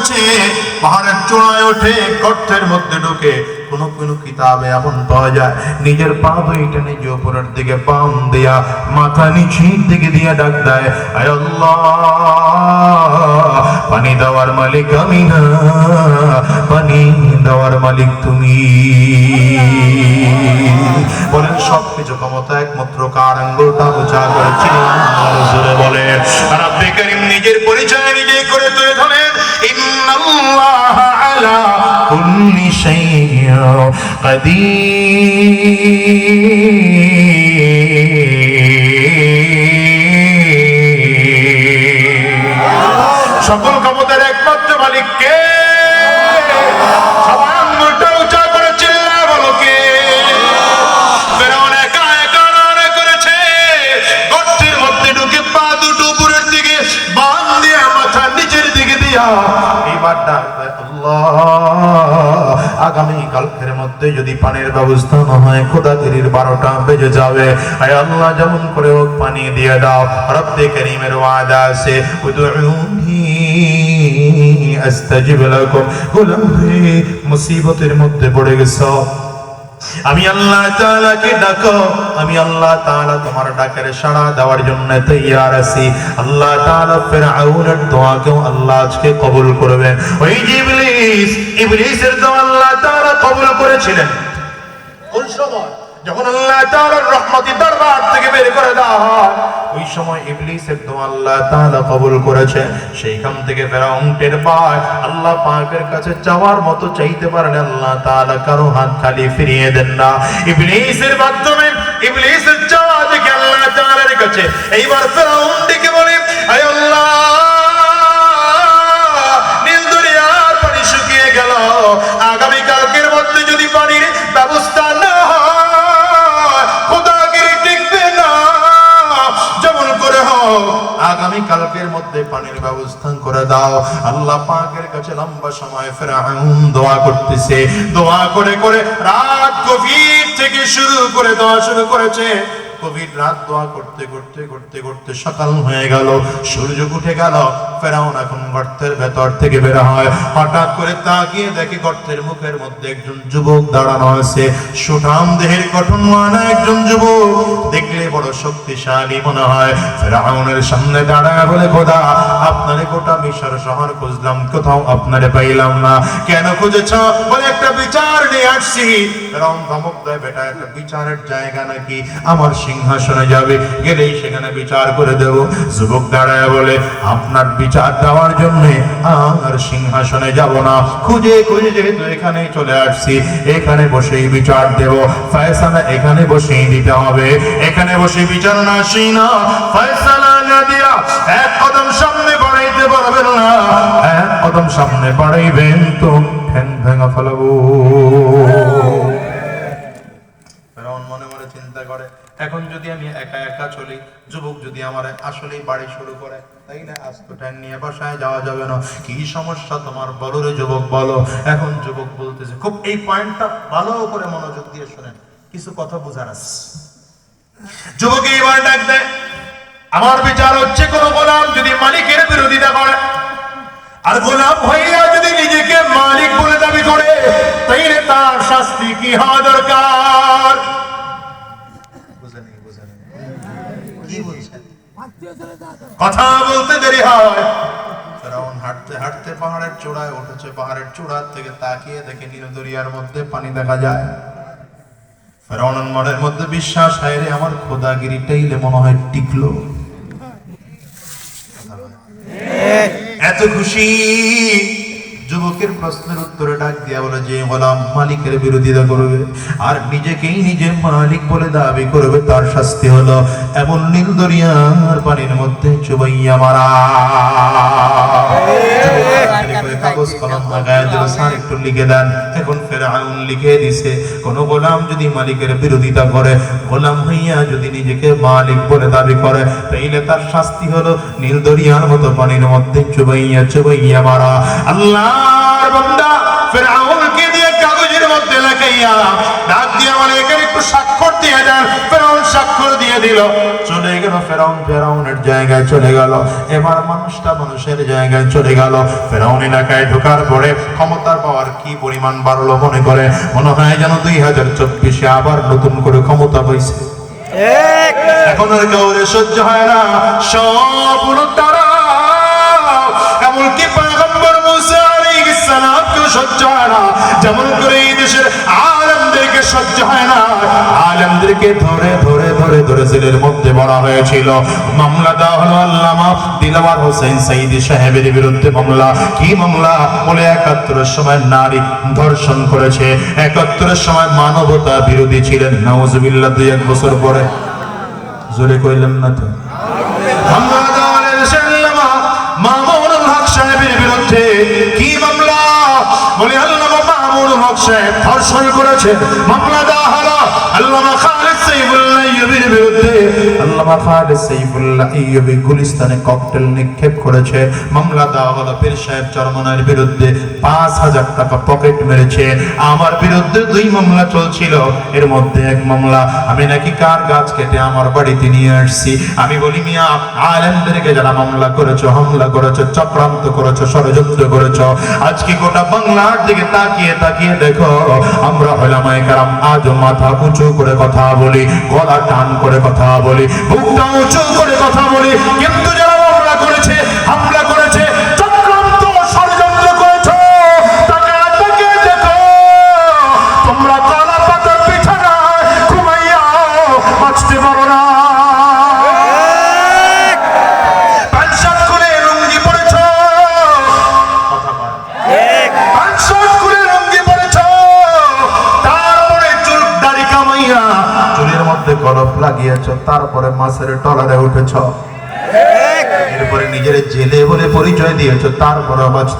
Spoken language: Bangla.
করেছে, পাহাড়ের চূড়ায় ওঠে, গর্তের মধ্যে ঢুকে কোন কোন কিতাবে এমন পাওয়া যায় নিজের পা দুইটা নিজে উপরের দিকে পাম দিয়া মাথা নিচের দিকে দিয়া ডাক দেয়, আয় আল্লাহ, পানি দেওয়ার মালিক আমি না, পানি দেওয়ার মালিক তুমি। বলেন সবকিছু ক্ষমতা একমাত্র কার? আঙ্গুলটা উঁচা করেছিলেন জোরে বলে রাব্বে কারীম নিজের পরিচয় নিজেই করে তুলে ধরেন, ইন্নাল্লাহ আলা কুল্লি শাইইন কাদির। সকল ক্ষমতার একমাত্র মালিক কে? সবাই আঙ্গুলটা উঁচা করে চিল্লা বলো কে? ফেরাউন একা একা রান্না করেছে, গর্তের মধ্যে ঢুকে পা দুটো উপরের দিকে বাম দিয়ে মাথা নিচের দিকে দিয়া এবার ডাক দেয়, আল্লাহ, আগামী কালকের মধ্যে যদি পানির ব্যবস্থা না হয় খোদাগিরির 12টা বেজে যাবে। আয় আল্লাহ, যেমন করে হোক পানি দিয়ে দাও। রব্বে কারীমের ওয়াদা আছে, উদউনি আস্তাজিব লাকুম। গোলাম রে, মুসিবতের মধ্যে পড়ে গেছো, আমি আল্লাহ তাআলাকে ডাকো, আমি আল্লাহ তাআলা তোমার ডাকের সাড়া দেওয়ার জন্য তৈয়ার আছি। আল্লাহ তাআলা ফিরআউনের দোয়াকেও আল্লাহ আজকে কবুল করবেন। ওই ইবলিস, ইবলিসের দোয়া আল্লাহ তাআলা কবুল করেছিলেন কোন সময়? যখন আল্লাহ তাআলার রহমতি দরবার থেকে বের করে দেওয়া হয়, ওই সময় ইবলিসের দোয়া আল্লাহ তাআলা কবুল করেছে। সেইখান থেকে ফেরাউন টের পায় আল্লাহ পাকের কাছে চাওয়ার মতো চাইতে পারেন, আল্লাহ তাআলা কারো হাত খালি ফিরিয়ে দেন না। ইবলিসের মাধ্যমে ইবলিসের চাওয়া দেখে আল্লাহ তাআলার কাছে এইবার ফেরাউন ডেকে বলে, আয় আল্লাহ, নীল দরিয়ার পানি শুকিয়ে গেল, আগামী কালকের মধ্যে যদি পানির ব্যবস্থা না আগামী কালকের মধ্যে পানির ব্যবস্থা করে দাও। আল্লাহ পাকের কাছে লম্বা সময় ফেরাউন দোয়া করতেছে, দোয়া করে করে রাত গভীর থেকে শুরু করে দোয়া শুরু করেছে। গভীর রাত দোয়া করতে করতে করতে করতে সকাল হয়ে গেল, সূর্য উঠে গেল। ফেরাউন এখন গর্তের ভেতর থেকে বের হয়, হঠাৎ করে তাকিয়ে দেখে গর্তের মুখের মধ্যে একজন যুবক দাঁড়ানো আছে, সুঠাম দেহের গঠনওয়ান একজন যুবক, দেখলে বড় শক্তিশালী মনে হয়। ফেরাউনের সামনে দাঁড়ায় বলে, খোদা, আপনারে গোটা মিশর শহর খুঁজলাম, কোথাও আপনারে পাইলাম না, কেন খুঁজেছ? বলে, একটা বিচার নিয়ে আসছি। ফেরাউন ধমক দেয়, বেটা, একটা বিচারের জায়গা নাকি? আমার সিংহাসনে যাবে, গেলেই সেখানে বিচার করে দেব। যুবক দাঁড়ায় বলে, আপনার বিচার দেওয়ার জন্য আর সিংহাসনে যাব না, খুঁজে খুঁজে যেহেতু এখানে চলে আসছি, এখানে বসেই বিচার দেব, ফয়সালা এখানে বসেই দিতে হবে। এখানে বসে বিচার না আসি না, ফয়সালা না দিয়া এক কদম সামনে বাড়াইতে পারবেন না, এক কদম সামনে বাড়াইবেন তো ঠ্যাং ভেঙা ফেলাবো। ফেরাউন মনে মনে চিন্তা করে, এখন যদি আমি একা একা চলি, যুবক যদি আমার আসলেই বাড়ি শুরু করে, তাই না, আস্ত ঠ্যাং নিয়ে বাসায় যাওয়া যাবে না। কি সমস্যা তোমার, বলো রে যুবক, বলো। এখন যুবক বলতেছে, খুব এই পয়েন্টটা ভালো করে মনোযোগ দিয়ে শুনেন, কিছু কথা বোঝার আছে। যুবক এইবার ডাক দেয়, আমার বিচার হচ্ছে, কোন গোলাম যদি মালিকের বিরোধিতা করে, আর গোলাম হইয়া যদি নিজেকে মালিক বলে দাবি করে, তাইলে তার শাস্তি কি হওয়া দরকার? কথা বলতে দেরি হয়। ফেরাউন হাঁটতে হাঁটতে পাহাড়ের চূড়ায় উঠেছে, পাহাড়ের চূড়া থেকে তাকিয়ে দেখে নীল দরিয়ার মধ্যে পানি দেখা যায়। ফেরাউনের মনের মধ্যে বিশ্বাস, হায় রে, আমার খোদাগিরিটাইলে মনে হয় টিকলো। এত খুশি, যুবকের প্রশ্নের উত্তরে ডাক দিয়া বলে, যে গোলাম মালিকের বিরোধিতা করবে আর নিজেকেই নিজে মালিক বলে দাবি করবে, তার শাস্তি হলো এমন নীল দরিয়ার পানির মধ্যে চুবাইয়া মারা। কাগজ কলম লাগায় দিল, স্যার একটু লিখে দেন। এখন ফেরাউন লিখে দিছে, কোন গোলাম যদি মালিকের বিরোধিতা করে, গোলাম হইয়া যদি নিজেকে মালিক বলে দাবি করে, তাইলে তার শাস্তি হলো নীল দরিয়ার মতো পানির মধ্যে চুবাইয়া চুবাইয়া মারা। আল্লাহর বান্দা ফেরাউনকে দিয়ে কাগজের মধ্যে লাগাইয়া ডাক দিয়া বলে, এখানে একটু স্বাক্ষর দিয়ে দেন। ফেরাউন স্বাক্ষর দিয়ে দিল, চলে গেল ফেরাউন ফেরাউনের জায়গায় চলে গেল। এবার মানুষটা মানুষের জায়গায় চলে গেল। ফেরাউন এলাকায় ঢোকার পরে ক্ষমতার পাওয়ার কি পরিমাণ বাড়লো মনে করে, মনে হয় যেন 2024 আবার নতুন করে ক্ষমতা পাইছে। এখন আর কাউরে সহ্য হয় না, সবগুলো তারা, এমনকি পয়গম্বর মুসা আলাইহিস সালামকে সহ্য হয় না, যেমন করে এই দেশের আলেমদেরকে সহ্য হয় না। আলেমদেরকে ধরে ধরে ধরে ধরে জেলের মধ্যে ভরা হয়েছিল। মামলা দেওয়া হলো আল্লামা দিলওয়ার হোসেন সাইদি সাহেবের বিরুদ্ধে মামলা। কি মামলা? বলে 71 সময় নারী ধর্ষণ করেছে, 71 সময় মানবতা বিরোধী ছিলেন। নাউজুবিল্লাহ। 2-1 বছর পরে জোরে কইলেন না তো? মামলা দেওয়া হলো আল্লামা মামুনুল হক সাহেবের বিরুদ্ধে। কি মামলা? বলে আল্লামা মামুনুল হক সাহেব ধর্ষণ করেছে। মামলা দেওয়া হলো আল্লামা খালিদ সাইফুল্লাহ আইয়ুবীর বিরুদ্ধে। আল্লামা খালিদ সাইফুল্লাহ আইয়ুবী গুলিস্তানে ককটেল নিক্ষেপ করেছে। মামলা দেওয়া হলো পীর সাহেব চরমনার বিরুদ্ধে, 5000 টাকা পকেট মেরেছে। আমার বিরুদ্ধে 2 মামলা চলছিল, এর মধ্যে 1 মামলা আমি নাকি কার গাছ কেটে আমার বাড়িতে নিয়ে আসছি। আমি বলি মিয়া, আলেমদেরকে যারা মামলা করেছো, হামলা করেছো, চক্রান্ত করেছো, ষড়যন্ত্র করেছো, আজকে গোটা বাংলার দিকে তাকিয়ে তাকিয়ে দেখো, আমরা উলামায়ে কেরাম আজ মাথা উঁচু করে কথা বলি, গলা টান করে কথা বলি, বুকটা উঁচু করে কথা বলি, কিন্তু যারা মামলা করেছে, হামলা করেছে, চক্রান্ত ষড়যন্ত্র করেছো, তাকে তাকে দেখো, তোমরা কলা পাতার বিছানায় ঘুমাইয়া বাঁচতে পারো না। চুলের মধ্যে কলপ লাগিয়েছ, তারপরে মাছের টলারে উঠেছ, এরপরে নিজের জেলে বলে পরিচয় দিয়েছ, তারপর আবার